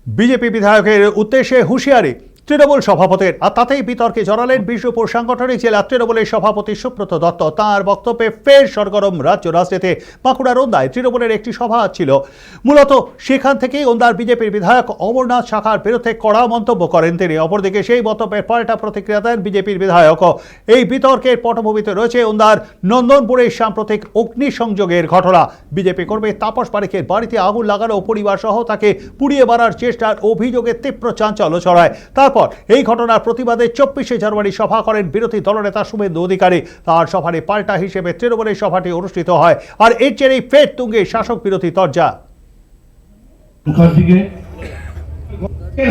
BJP বিধায়কের উদ্দেশ্যে হুঁশিয়ারি তৃণমূল সভাপতির, আর তাতেই বিতর্কে জড়ালেন বিষ্ণুপুর সাংগঠনিক জেলা তৃণমূলের সভাপতি সুব্রত দত্ত। তাঁর বক্তব্যে ফের সরগরম রাজ্য রাজনীতি। বাঁকুড়ার ওন্দায় তৃণমূলের একটি সভা ছিল, মূলত সেখান থেকেই ওন্দার বিজেপির বিধায়ক অমরনাথ শাখার বিরুদ্ধে কড়া মন্তব্য করেন তিনি। অপরদিকে সেই মন্তব্যের পাল্টা প্রতিক্রিয়া দেন বিজেপির বিধায়ক। এই বিতর্কের পটভূমিতে রয়েছে ওন্দার নন্দনপুরের সাম্প্রতিক অগ্নিসংযোগের ঘটনা। বিজেপি কর্মী তাপস পারিকের বাড়িতে আগুন লাগানো, পরিবার সহ তাকে পুড়িয়ে মারার চেষ্টার অভিযোগে তীব্র চাঞ্চল্য ছড়ায়। তারপর এই ঘটনার প্রতিবাদে 24শে জানুয়ারি সভা করেন বিরোধী দলনেতা শুভেন্দু অধিকারী। তার সভারে পাল্টা হিসেবে তৃণমূলের সভাটি অনুষ্ঠিত হয়, আর এর জেরেই ফের তুঙ্গে শাসক বিরোধী তরজা।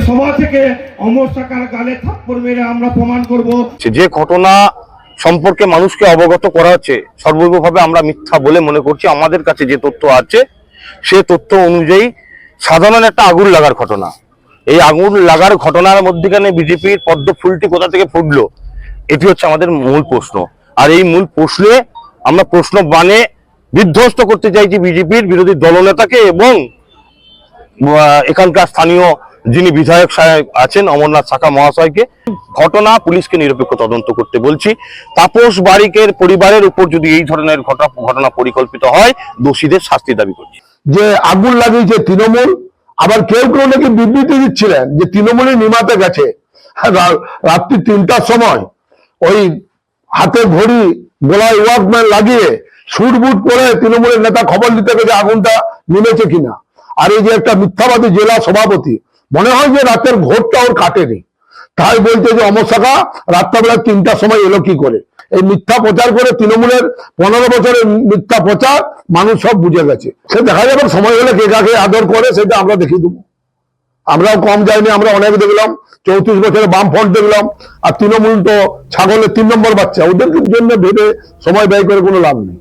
সভা থেকে অমর শাখার গালে থাপ্পড় মেরে আমরা প্রমাণ করব যে ঘটনা সম্পর্কে মানুষকে অবগত করা হচ্ছে সর্বভাবে আমরা মিথ্যা বলে মনে করছি। আমাদের কাছে যে তথ্য আছে সে তথ্য অনুযায়ী সাধারণ একটা আগুন লাগার ঘটনা। এই আগুন লাগার ঘটনার মধ্যখানে বিজেপির পদ্ম ফুলটি কোথা থেকে ফুটলো, এটি হচ্ছে আমাদের মূল প্রশ্ন। আর এই মূল প্রশ্নে আমরা প্রশ্ন বানে বিধ্বস্ত করতে চাইছি বিজেপির বিরোধী দলনেতাকে এবং এখানকার স্থানীয় যিনি বিধায়ক সাহেব আছেন অমরনাথ শাখা মহাশয়কে। ঘটনা পুলিশকে নিরপেক্ষ তদন্ত করতে বলছি। তাপস বারিকের পরিবারের উপর যদি এই ধরনের ঘটনা পরিকল্পিত হয়, দোষীদের শাস্তি দাবি করছি। যে আগুন লাগিয়েছে তৃণমূল, আবার কেউ কেউ নাকি বিবৃতি দিচ্ছিলেন যে তৃণমূলই নিমাতে গেছে। রাত্রি 3টার সময় ওই হাতে ঘড়ি, গলায় ওয়াকম্যান লাগিয়ে শুট বুট করে তৃণমূলের নেতা খবর দিতে গেছে আগুনটা নেমেছে কিনা। আর এই যে একটা মিথ্যাবাদী জেলা সভাপতি, মনে হয় যে রাতের ঘোরটা ওর কাটেনি, তাই বলছে যে অমর শাখা রাত্রাবেলা 3টার সময় এলো কি করে। এই মিথ্যা প্রচার করে তৃণমূলের 15 বছরের মিথ্যা প্রচার মানুষ সব বুঝে গেছে। সে দেখা যাবে সময় হলে কে কাকে আদর করে সেটা আমরা দেখিয়ে দেবো। আমরাও কম যাইনি, আমরা অনেক দেখলাম। 34 বছরে বাম ফ্রন্ট দেখলাম, আর তৃণমূল তো ছাগলের 3 নম্বর বাচ্চা। ওদের জন্য ভেবে সময় ব্যয় করে কোনো লাভ নেই।